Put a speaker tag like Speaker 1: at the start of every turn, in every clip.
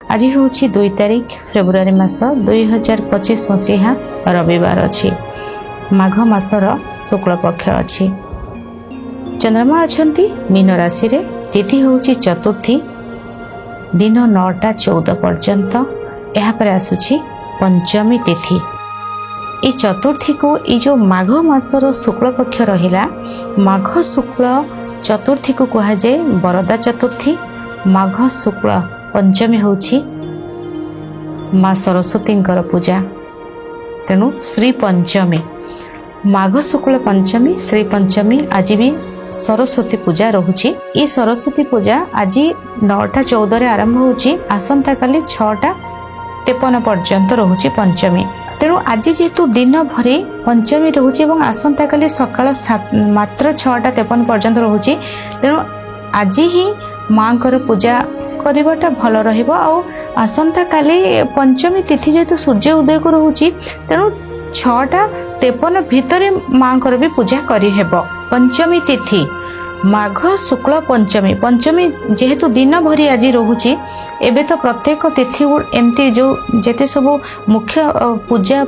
Speaker 1: आज हूँ 2 तारिख फेब्रुआरी मास 2025 मसीहा रविवार अच्छी माघ मासर शुक्ल पक्ष अच्छी चंद्रमा अच्छा मीन राशि रे तिथि हूँ चतुर्थी दिन 9टा 14 पर्यंत यापर आसुची पंचमी तिथि। ये चतुर्थी को ये जो माघ मासर शुक्ल पक्ष रहिला माघ शुक्ल चतुर्थी को कहा जाए बरदा चतुर्थी। माघ शुक्ल पंचमी होछि माँ सरस्वती पूजा तेणु श्री पंचमी माघ शुक्ल पंचमी श्री पंचमी आज भी सरस्वती पूजा रोचे। ये सरस्वती पूजा आज 9टा 14 आरंभ होछि आसंता काली 6टा 53 पर्यंत रोचे पंचमी। तेणु आज जेहेतु दिन भरी पंचमी रोचे और आसंता काली सकाळ मात्र 6टा 53 पर्यंत रोचे तेणु आज ही माँ पूजा करवाटा भल रहिबो। आ आसंता काली पंचमी तिथि जेहेतु सूर्य उदय को रोचे तेणु 6टा 53 भितर माँ भी पूजा करी हेबो। पंचमी तिथि माघ शुक्ल पंचमी पंचमी जेहेतु दिन भरी आज रोचे एबे तो प्रत्येक तिथि एमती जो जेते सब मुख्य पूजा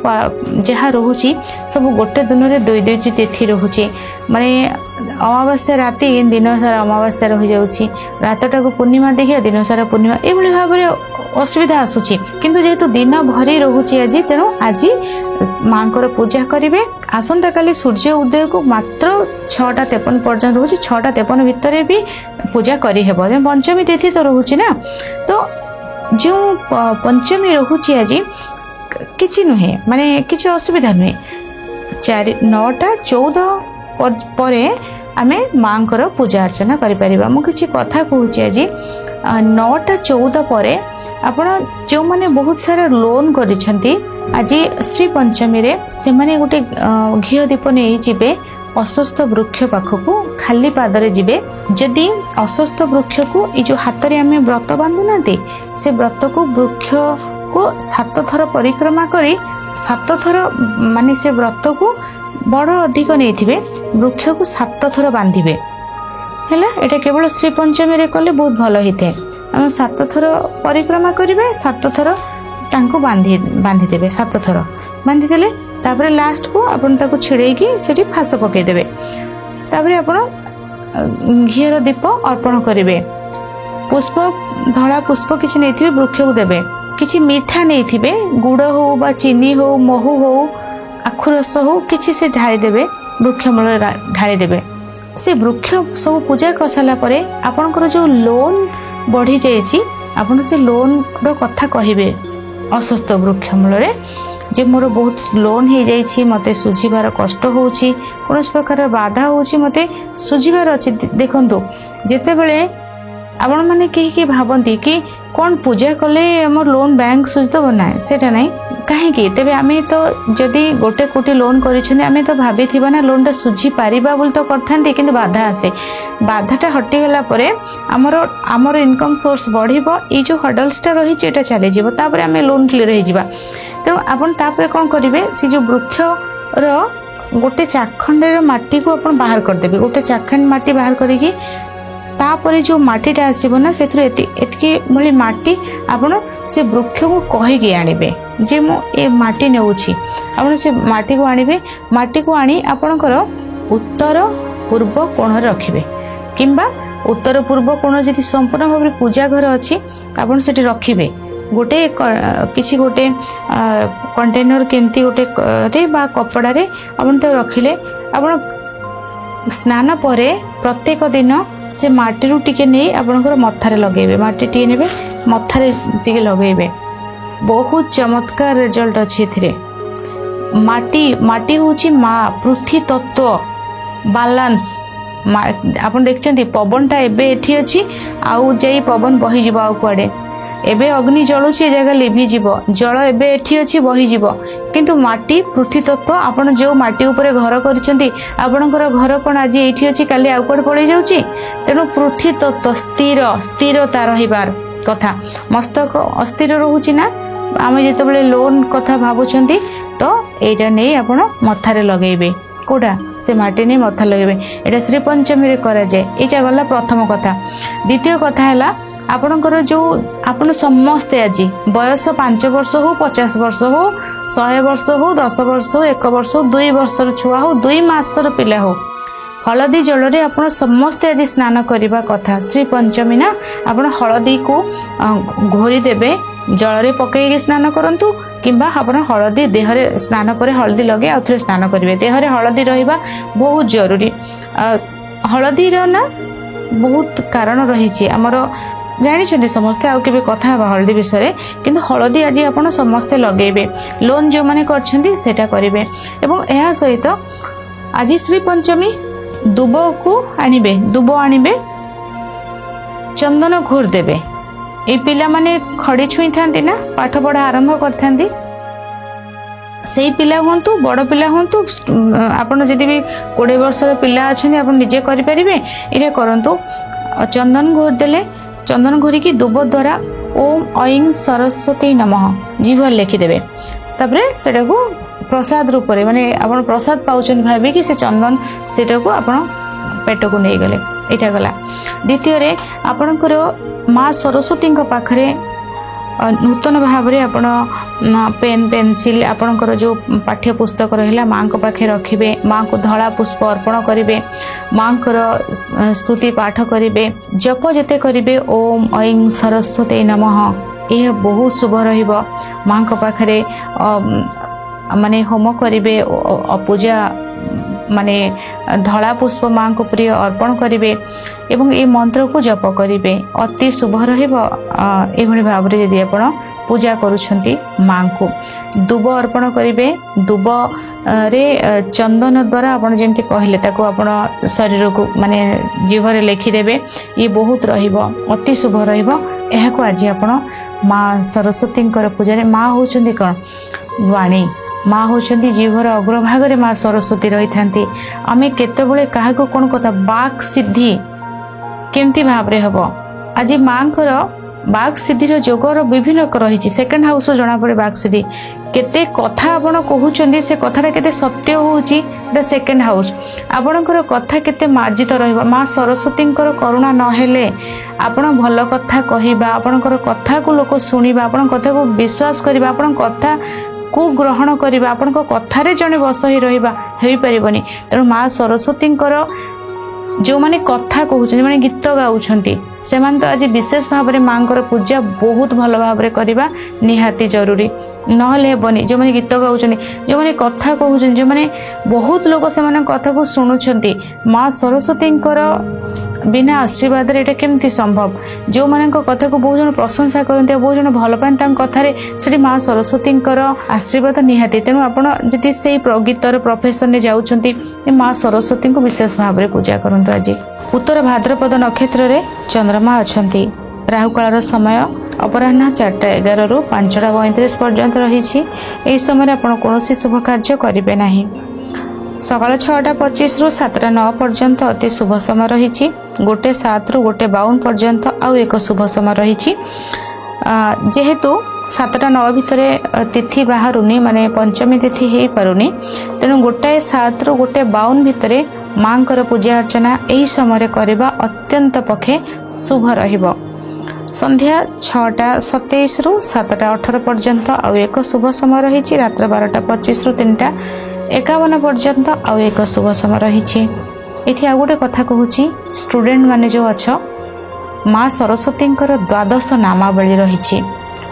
Speaker 1: जहाँ रोचे सब गोटे दिन में 2 तिथि रोचे माने अमावास्या राति दिन सारा अमावास्या रही जाउछि रातटा को पूर्णिमा देखिए दिन सारा पूर्णिमा एभली भाव में असुविधा आसुछि किंतु जेहेतु दिन भरी रोचे आज तेणु आज माँ पूजा करेंगे। आसंता काली सूर्य उदय को मात्र 6टा 53 पर्यंत रोचे 6टा 53 भितर भी पूजा करी हेबो। पंचमी तिथि तो रोचे ना तो जो पंचमी रोचे आज किछि नुहे माने किछि असुविधा नुहे 9टा 14 परे आमे माँ पूजा अर्चना करिपरिबा। मु किछि कथा कहूछि आज 9टा 14 परे आपण जो माने बहुत सारा लोन करिसेंती आज श्री पंचमी रे से माने गोटे घिओ दीप नहीं जिबे अस्वस्थ वृक्ष पाखक खाली पादरे जिबे। जदि अस्वस्थ वृक्ष को ये जो हाथ रे आमे व्रत बांधु नाते से व्रत को वृक्ष को 7 थर परिक्रमा करी 7 थर माने से व्रत को बड़ अधिक नहीं थिबे वृक्ष को 7 थर बांधिबे हैला। एटा केवल श्री पंचमी रे कले बहुत भल हिते हम 7 थर परिक्रमा करिवे 7 थर तांको बांधी देबे 7 थर बांधी देले तापर लास्ट को आपण ताको छिड़ेकी सेठी फास पके देबे तापर आपण घियर दीप अर्पण करिवे। पुष्प धला पुष्प किछि नै थिबे वृक्ष को देबे किछि मीठा नै थिबे गुड़ हो बा चीनी हो महू हो आखु रस हो किछि से ढाली देबे वृक्ष मूल ढाली देबे। से वृक्ष सब पूजा कर साला परे आपनकर जो लोन बढ़ी जाइछि आपण से लोन रो कथा कहिबे अस्वस्थ वृक्ष मूल जे मोर बहुत लोन हो जाइछि मते सुझीबार कष्ट होउछि कोनोस प्रकार बाधा होउछि मते सुझीबार अछि। देखंतु जेते बेले आपण माने के भाबंती कि कौन पूजा कले मोर लोन बैंक सुझदब ना सेटा नहीं कहीं तेबे आमे तो जदि गोटे कोटी लोन करिसेंती आमे तो भाबी थिबा ना लोनटा सुझी पारिबा बोल तो करथांती किंतु बाधा आसे बाधाटा हटि गला परे हमर इनकम सोर्स बढ़िबो ई जो हडल्सटा रही एटा चली जीवो तापर आमे लोन क्लियर हो जिबा। तेणु आपण तापर कोन करिवे से जो वृक्ष रो गोटे चाखंडे माटी को आपण बाहर कर देबे गोटे चाखंड माटी बाहर करिकी तापरे जो माटीटा आसीबो ना सेथुरे एतकी भली माटी आपण से वृक्ष को कहिकी आनिबे जे मो ए माटी नेउछि आपण से माटी को आनिबे माटी को आनी आपणकर उत्तर पूर्व कोण रखिबे किंबा उत्तर पूर्व कोण जदि संपूर्ण भाव पूजा घर अछि आपण सेठी रखिबे गोटे किछि गोटे कंटेनर केमती गोटे रे बा कपड़ा रे आपण तो रखिले आपण स्नान परे प्रत्येक दिन से माटी रू टिके नहीं आपणकर मथारे लगेबे माटी टिके नेबे मथारे टिके लगेबे बहुत चमत्कार रिजल्ट अछि एथिरे। माटी होची माँ पृथ्वी तत्व बैलेंस आपण देखचंती पवनटा एबे एठी अछि आउ जेई पवन बही जिवो आउ कुआडे एबे अग्नि जळुछि जगह लिभि जीवो जल एबे एठी अछि बही जीवो किंतु माटी पृथ्वी तत्व आपण जो माटी ऊपर घर करिसेंती आपणकर घर कोन आज एठी अछि काली आउ कुआडे पळै जाउछि तेणु पृथ्वी तत्व स्थिरता रहिबार कथा मस्तक अस्थिर रहुछि ना आमे जेते बेले लोन कथा भाबुछंती तो एटा नै आपण मथारे लगेबे कोडा से माटी नै मथा लगेबे एटा श्री पंचमी रे करा जाय एटा गला प्रथम कथा। द्वितीय कथा हैला आपणकर जो आपण समस्ते आज बयस 5 वर्ष हो 50 वर्ष हो 100 वर्ष हो 10 वर्ष हो 1 वर्ष हो 2 वर्षर छुआ हो 2 मासर पिला हो हलदी जल रे आपण समस्ते आज स्नान करने कथा। श्री पंचमी ना आपण हलदी को घोरी देबे जल रे पकई स्नान करंतु किंबा आपण हलदी देहरे स्नान पर हलदी लगे आउथरे स्नान करिवे। देहरे हलदी रहिबा बहुत जरूरी। हलदी रो ना बहुत कारण रही आमर जानी समस्ते आउ के कथा हलदी विषय किंतु हलदी आज आपण समस्ते लगेबे लोन जो माने करछंती सेटा करिवे। एवं एहा सहित आज श्री पंचमी दुब को आनिबे दुब आनिबे चंदन घोर देबे। ए पिला माने खड़ी छुई थांती ना पाठ पढ़ा आरंभ करथांती से पिला हूँ बड़ पिला हूँ आपड़ जदि भी 20 वर्षर पिला अच्छा आप निजे करें ये करूँ चंदन घोर देले चंदन घोरिकी दुब द्वारा ओम ऐं सरस्वती नमः जीवर लिखिदेवे तापरे सेटा को प्रसाद रूप में माने आप प्रसाद पाउछन भाबी कि से चंदन सेटा को आप पेट को नहीं गले एटा गला। द्वितीय आपणकर माँ सरस्वती पाखरे नूतन भाव में आपण पेन पेंसिल आपणकर जो पाठ्य पुस्तक रहा माँ को पाखे रखिए माँ को धला पुष्प अर्पण करेंगे माँ को स्तुति पाठ करेंगे जप जेते करेंगे ओम ऐं सरस्वती नमः यह बहुत शुभ रहिबो। माँ को पाखरे माने होम करेंगे पूजा माने धला पुष्प माँ को प्रिय अर्पण करेंगे एवं ये मंत्र को जप करेंगे अति शुभ रही भाव में यदि आप पूजा करुछंती माँ को दुब अर्पण करेंगे दुब रे चंदन द्वारा आप जमी कहले ताको आपण शरीर को माने जीवर लिखिदेवे ये बहुत अति शुभ रहा। आज आपण माँ सरस्वती पूजा माँ होचंदी कौन वाणी माँ होचंदी जीवर अग्रभाग में माँ सरस्वती रही था। आम केतबले क्या कौन कथा बाक सिद्धि केमती भाव रे हबो आज माँ बाक सिद्धि जोगर विभिन्न रही सेकेंड हाउस जना पड़े बाक सिद्धि केते कथा आपण कहउचंदी से कथाटा केते सत्य होउची सेकेंड हाउस आपणकर कथा केते मार्जित रहिबा। माँ सरस्वती करुणा नहेले आपण भल कथा कहबा आपणकर कथा को लोक सुनिबा आपण कथा को विश्वास करिबा आपण कथा को ग्रहण करबा आपण कथारे जने बस ही रहिबा हेई परिबनी। तेणु माँ सरस्वती जो माने कथा कहउछन माने गीत गाउछंती से तो आज विशेष भाव में माँ पूजा बहुत भल भाव में करवा निहाती जरूरी नहले हेबनी। जो माने गीत गाउछंती जो माने कथा कहउछन जो माने बहुत लोग से माने कथा को सुनुछंती माँ सरस्वती बिना आशीर्वाद एटा केमती संभव। जो माने कथा को बहुत जन प्रशंसा करते बहुत जन भल पाते कथार से माँ सरस्वती आशीर्वाद निहाती। तेणु आपड़ जदि से गीतर प्रोफेशन में जाउछंती माँ सरस्वती को विशेष भाव में पूजा करंतु। आज उत्तर भाद्रपद नक्षत्र रे चंद्रमा अछंती राहुकाल समय अपराह्न 4:11 रु 5:35 पर्यंत रही समय आप कौन शुभ कार्य करेंगे नहीं। सकाल 6:25 रु 7:09 पर्यंत अति शुभ समय रही 1:07 रु 1:52 पर्यंत आउ एक शुभ समय रही। जेहेतु 7:09 भितर तिथि बाहरुनी माने पंचमी तिथि हो पारुनी तेणु 1:07 रु 1:52 भितर माँ पूजा अर्चना यही समय करवा अत्यंत पक्षे शुभ रहिबो। संध्या 6:27 रु 7:18 पर्यंत आउ एक शुभ समय रही। रात्र 12:25 रु 3:51 पर्यंत आउ एक शुभ समय रही। ये आ गोटे कथा कहूँ स्टूडेंट माने जो अच्छ माँ सरस्वती द्वादश नामावली रही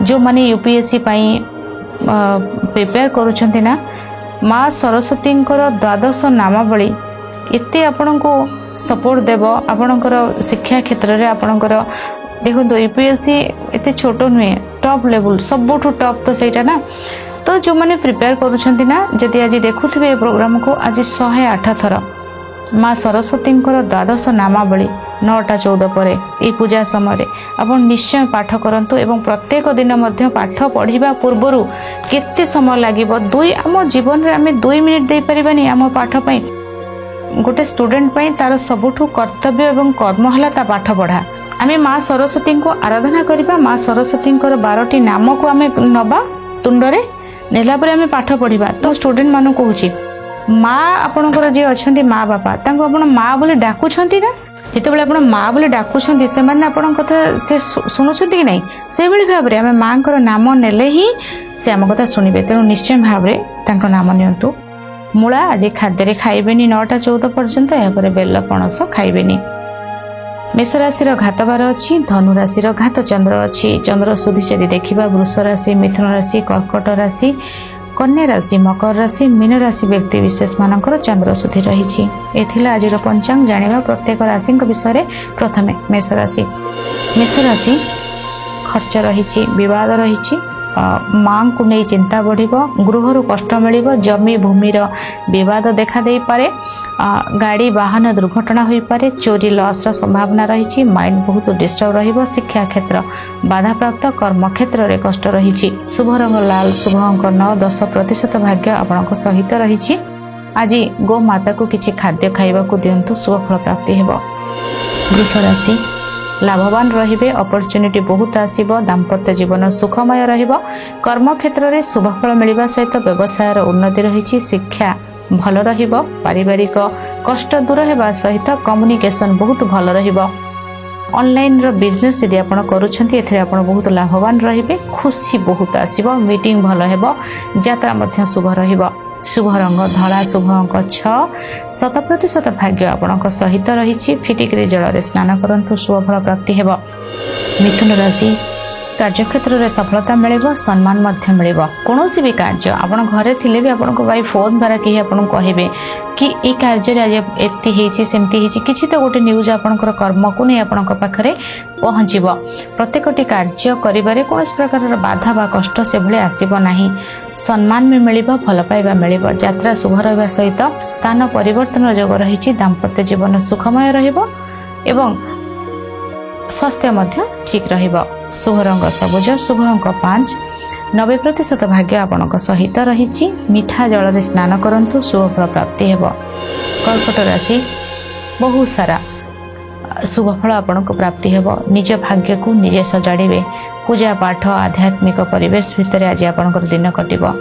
Speaker 1: जो माने यूपीएससी प्रिपेयर करुछंती ना माँ सरस्वती द्वादश नामावली एते आपण को सपोर्ट देव आपणकर शिक्षा क्षेत्र में आपणकर देखो यूपीएससी एते छोट नुहे टॉप लेवल सबुठ टॉप तो सहीटा ना। तो जो मैंने प्रिपेयर करुछंती ना जदि आज देखुथिबे प्रोग्राम को आज 108 थर माँ सरस्वती द्वादश नामावली 9:14 पर यह पूजा समय आप निश्चय पाठ करंतु एवं प्रत्येक दिन मध्य पाठ पढ़िबा पूर्वरु केते समय लागिबो आम जीवन रे आमे 2 मिनिट दे परिबानी आम पाठ पई गोटे स्टूडेंट पई तार सबुठु कर्तव्य एवं कर्म हला ता पाठ पढ़ा। आमे माँ सरस्वती को आराधना करिबा माँ सरस्वती 12टी नाम को आमे नबा तुंडरे नेला परे आमे पाठ पढ़िबा। तो स्टूडेंट मानु कहूची माँ आपणकर जी अच्छा माँ बापा तांको आपण माँ बोली डाकुछंती ना जितेबाला आप माँ बोली डाकुछंती से माने आपण कथा से शुणुछंती कि नहीं से भली भाव रे आमे माँ कर नाम नेले ही से आम कथा शुणिबे तेणु निश्चय भाव रे तांको नाम नियंतु मूला आज खाद्य खाइबेनी 9:14 पर्यंत यापर बेल पणस खाइबेनी मेष राशि घात बार अच्छी धनु राशि घात चंद्र अच्छी चंद्र सुधी जदि देखा वृष राशि मिथुन राशि कर्कट राशि कन्या राशि मकर राशि मीन राशि व्यक्ति विशेष मानकर चंद्र सुधी रही आज पंचांग जानिबा प्रत्येक राशि विषय प्रथमे मेष राशि खर्च रही विवाद रही माँ को नहीं चिंता बढ़ गृह कष्ट मिल जमी भूमि विवाद देखा दे पारे गाड़ी वाहन दुर्घटना हो पारे चोरी लॉस संभावना रही माइंड बहुत डिस्टर्ब रही शिक्षा क्षेत्र बाधा प्राप्त कर्म क्षेत्र में कष्ट रही शुभ रंग लाल शुभ अंक 9-10% भाग्य आपण सहित रही आज गो माता को किसी खाद्य खाइबा को दिंतु शुभ फल प्राप्ति हेबो वृष राशि लाभवान रहिबे अपॉर्चुनिटी बहुत आसीबो दाम्पत्य जीवन सुखमय रहिबो कर्म क्षेत्र में शुभफल मिलवा सहित व्यवसाय उन्नति रही शिक्षा भल रहिबो पारिवारिक कष्ट दूर हेबा सहित कम्युनिकेशन बहुत भल रहिबो ऑनलाइन रो बिजनेस यदि आपण करूछंती एथरे आपण बहुत लाभवान रहिबे खुशी बहुत आसीबो मीटिंग भल हेबो यात्रा मध्य शुभ रहिबो शुभ रंग धला शुभ अंक 6-7% भाग्य आपण सहित रही फिटिकरी जल स्नान करंतु शुभ फल प्राप्ति हेबो मिथुन राशि कार्यक्षेत्र में सफलता मिलेबो सम्मान मध्य मिलेबो कोनोसी भी कार्य आपण घरे थिले भी आपण को भाई फोन द्वारा कही आपण कहबे कि ए कार्य रे आज एप्ति हेची सेमति हेची किछि तो गोटे न्यूज आपणकर कर्म को नहीं आपण पाखरे पहुँचबो प्रत्येकटी कार्य करिबारे कोनोसी प्रकार बाधा बा कष्ट से भले आसीबो नाही सम्मान में मिलिबो भल पाइबा मिलिबो यात्रा शुभ रहबा सहित स्थान परिवर्तन योग रही दाम्पत्य जीवन सुखमय रहिबो एवं स्वास्थ्य मध्य ठीक रहिबो शुभ रंग सबुज शुभ अंक 5-90% भाग्य आपण सहित रही मीठा जल स्नान करंतु शुभ फल प्राप्ति हेबो कर्कट राशि बहुत सारा शुभ फल आपण को प्राप्ति हेबो निज भाग्य को निजे सजाड़े पूजा पाठ आध्यात्मिक परिवेश भितर आज आपण दिन कटिबो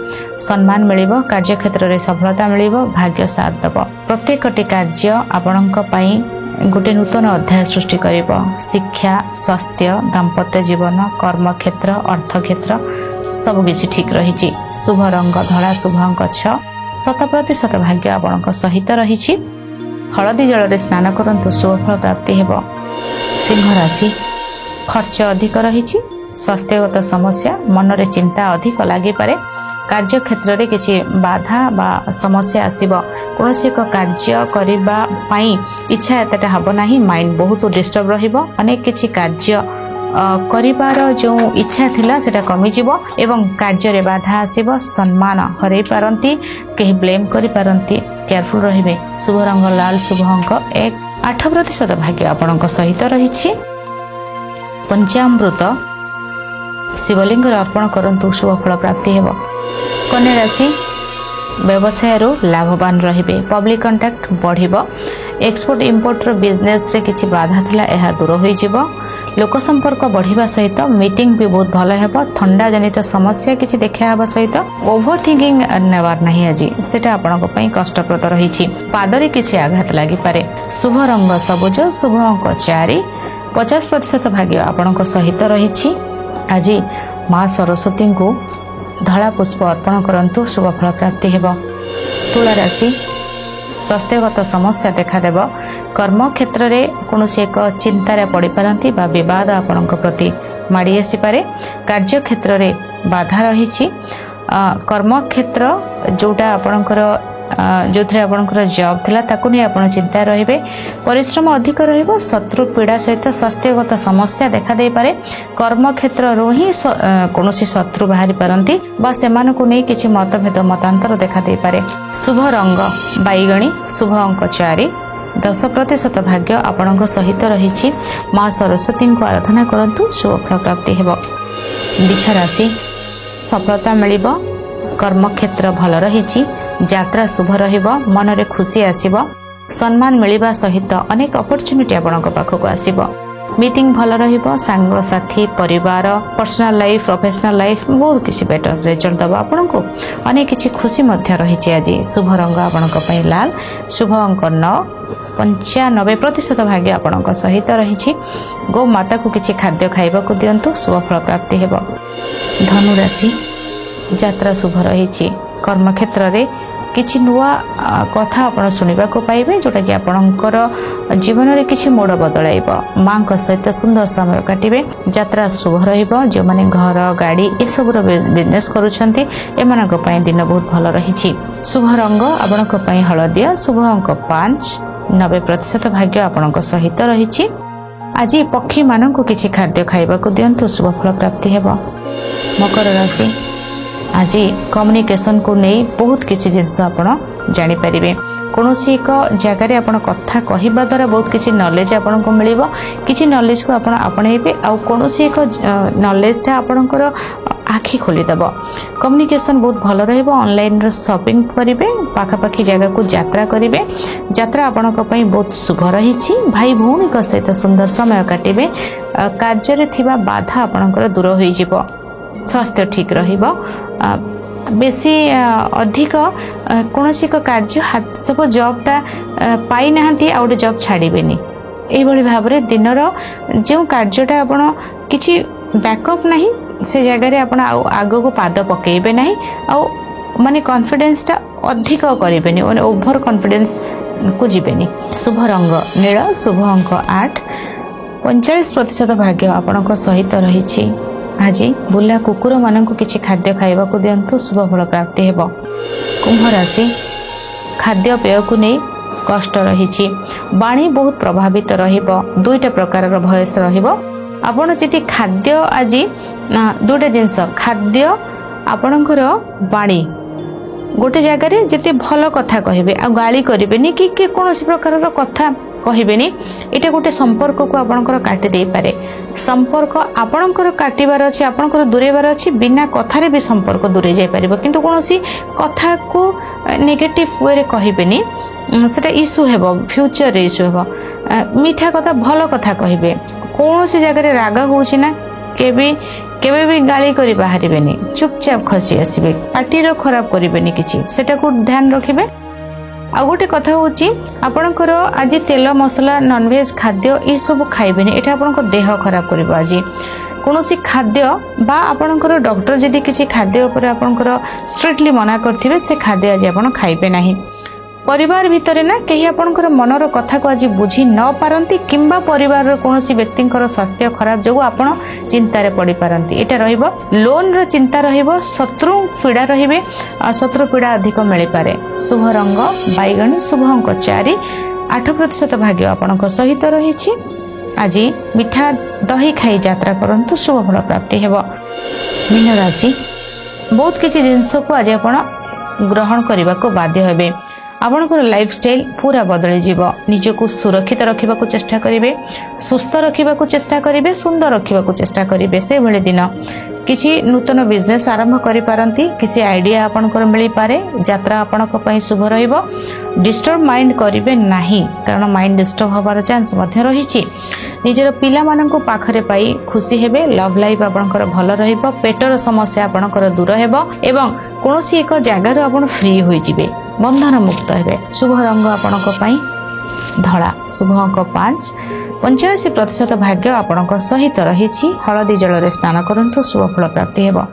Speaker 1: सम्मान मिलिबो कार्य क्षेत्र में सफलता मिलिबो भाग्य साथ दबो प्रत्येकटी कार्य आपण पई गोटे नूतन अध्याय सृष्टि करिबो शिक्षा स्वास्थ्य दाम्पत्य जीवन कर्म क्षेत्र अर्थ क्षेत्र सब किछि ठीक रही शुभ रंग धला शुभ अंक 6-7% भाग्य आपण सहित रही हलदी जल स्नान करंतु शुभ फल प्राप्ति हेबो सिंह राशि खर्च अधिक रही स्वास्थ्यगत समस्या मनरे चिंता अधिक लागि पारे कार्य क्षेत्र में किसी बाधा बा समस्या आसीबो कोनोसी एक कार्य करिबा पई इच्छा एतटा हबो नाही माइंड बहुत डिस्टर्ब रहिबो अनेक किछि कार्य करिबार जो इच्छा थिला सेटा कमी जिवो एवं कार्य रे बाधा आसीबो सम्मान हरै पारंती केही ब्लेम करि पारंती केयरफुल रहिबे शुभ रंग लाल शुभ अंक 8% भाग्य आपणक सहित रही पंचामृत शिवलिंग अर्पण करंतु शुभ फल प्राप्ति हेबो कन्या राशि व्यवसाय लाभवान रहिबे पब्लिक कांटेक्ट बढ़िबो एक्सपोर्ट इंपोर्ट रो बिजनेस रे किछि बाधा थिला एहा दूर होई जिवो लोक संपर्क बढ़िबा सहित मीटिंग भी बहुत भल हेबो ठंडा जनित समस्या किछि देखा हेबा सहित ओवर थिंकिंग नेवार नाही आजी सेटा आपनक पई कष्टप्रद रहिछि पादरे किछि आघात लागि पारे शुभ रंग सबुज शुभ अंक 4-50% भाग्य आपनक सहित रहिछि आज माँ सरस्वती को धला पुष्प अर्पण करंतु शुभ फल प्राप्ति हेबो तुला राशि स्वास्थ्यगत समस्या देखादेव कर्म क्षेत्र में कौन एक चिंतार पड़ पारती बद आपण प्रति माड़ी आसीपे कार्य क्षेत्र में बाधा रही कर्म क्षेत्र जोटा आपणकर जो आपणकर जॉब थिला ताकू नहीं आपण चिंता रहिबे परिश्रम अधिक रहिबो शत्रु पीड़ा सहित स्वास्थ्यगत समस्या देखा दे पारे कर्म क्षेत्र रो ही कोनोसी शत्रु बाहरी पारंती बा सेमान को नहीं किछि मतभेद मतांतर देखा दे पारे शुभ रंग बैगणी शुभ अंक 4-10% भाग्य आपणक सहित रही माँ सरस्वती को आराधना करंतु शुभ फल प्राप्ति हेबो वृष राशि सफलता मिलिबो कर्म क्षेत्र भल रही यात्रा शुभ रहिबो मनरे खुशी आसीबो सम्मान मिलिबा सहित अनेक अपॉर्चुनिटी आपणक पाखक आसीबो मीटिंग भल रहिबो सांग साथी परिवार पर्सनल लाइफ प्रोफेशनल लाइफ बहुत किसी बेटर रिजल्ट दबा आपन को अनेक किसी खुशी मध्य रही आज शुभ रंग आपण लाल शुभ अंक 9 95% भाग्य आपण सहित रही गो माता को किसी खाद्य खाइबा को दिंतु शुभ फल प्राप्ति हेब धनु राशि यात्रा शुभ रही कर्म क्षेत्र रे किछि नुआ कथा आपण सुनिबा को पाइबे जोटा कि आपणकर जीवन रे किछि मोड़ बदलाइबो मां को सहित सुंदर समय काटिबे यात्रा शुभ रहिबो जो माने घर गाड़ी ए सब रो बिजनेस करूछंती एमानक पई दिन बहुत भलो रहिछि शुभ रंग आपणक पई हळदिया शुभ अंक 5 90% भाग्य आपणक सहित रहिछि आज पक्षी माननकु किछि खाद्य खाइबा को दियंतु शुभ फल प्राप्ति हेबो मकर राशि आज कम्युनिकेशन को नहीं बहुत किसी जिनस आपण जानी पारिबे कोनोसी एक जगह आपण कथा कहिबा द्वारा बहुत किसी नॉलेज आपण को मिलिबो किछि नॉलेज को आपण आपणेबे आ कोनोसी एक नॉलेज ता आपणकर आखि खोली दबो कम्युनिकेशन बहुत भलो रहबो ऑनलाइन रो शॉपिंग करिवे पाखा पाखी जगह को यात्रा करिवे यात्रा आपणक पई बहुत शुभ रहिछि भाई भौणी को सहित सुंदर समय काटिबे कार्य रे थिबा बाधा आपणकर दूर होई जिवो स्वास्थ्य ठीक रहिबो बेसी अधिक कोनोसी एक कार्य हाथ सब जॉबटा पाई नाहंती आ ओडे जॉब छाड़ीबेनी एई भली भाबरे दिनर जो कार्यटा आपण किछि बैकअप नहीं से जगह रे आपण आगो को पाद पकेइबे नहीं आ माने कॉन्फिडेंस ता अधिक करिबेनी ओने ओवर कॉन्फिडेंस को जिबेनी शुभ रंग नील शुभ अंक 8 45% भाग्य आपणक सहित रहिछि आज बुला कुकुर मान को किसी खाद्य खाइबा को दिंतु शुभ फल प्राप्ति हेब कुंभ राशि खाद्य पेय को नहीं कष्ट रही बाणी बहुत प्रभावित रहिबो दुईटा प्रकार भयस रहिबो आपण जति खाद्य आज दुईटा जिनस खाद्य आपणकर बाणी गोटे जगार जिते भल कथा कहबे आ गाली करेनि कि कौन प्रकार कथा कहबेनि एटा गोटे संपर्क को आपणकर काटि दे पारे संपर्क आपणकर काटिबार अछि आपणकर दूरेबार अछि बिना कथारे भी संपर्क दूरे जाय परिबो किंतु कोनोसी कथा को नेगेटिव वे रे कहबेनि सेटा इश्यू हेबो फ्यूचर रे इश्यू हेबो मीठा कथा भल कथा कहबे कोनोसी जगह रे राग होउछि ना केबे भी गाली करी बाहरिबेनी चुपचाप खसी आसीबे पार्टी रो खराब करिबेनी किछि सेटा को ध्यान रखिबे आ गोटे कथा होची आपणकर आज तेल मसला नॉनवेज खाद्य ई सब खाइबेनी एटा आपणको देह खराब करिबो आज कोनोसी खाद्य बा आपणकर डॉक्टर जदी किछि खाद्य ऊपर आपणकर स्ट्रिक्टली मना करथिबे से खाद्य आज आपण खाइबे नाही परिवार भितर ना कहीं आपणकर मनर कथा को आज बुझी न पारंती किंबा परिवार रो कोनोसी व्यक्तिंकर स्वास्थ्य खराब जगो आपण चिंता रे पड़ी पारंती एटा रहिबो लोन रो चिंता रहिबो शत्रु पीड़ा रहिबे शत्रु पीड़ा अधिक मिली पारे शुभ रंग बैगणी शुभ अंक 4 8% भाग्य आपणक सहित रहिछि आज मिठा दही खाई यात्रा करंतु शुभ फल प्राप्ति हेबो मीन राशि बहुत किछि जिंस को आज आपण ग्रहण करबा को बाध्य हेबे आपणकर लाइफस्टाइल पूरा बदली जीव निजको सुरक्षित रखा चेष्टा करेंगे सुस्थ रखा चेष्टा करेंगे सुंदर रखा चेष्टा करेंगे से भले दिन किसी नूतन बिजनेस आरंभ करि पारंती किसी आइडिया आपणकर मिली पारे यात्रा आपणक पई शुभ रहिबो डिस्टर्ब माइंड करिवे नाही कारण माइंड डिस्टर्ब होबार चांस मध्य रहिछि निजर पिला माननको पाखरे पाई खुशी हेबे लव लाइफ आपणकर भल रहिबो पेटर समस्या आपणकर दूर हेबो एवं कोनोसी एक जगह रो आपण फ्री होई जिवे बंधन मुक्त हेबे शुभ रंग आपणक पई धला शुभ अंक 5 85% भाग्य आपणक सहित रहिछि हळदी जल रे स्नान करंतु शुभ फल प्राप्ति हेबो।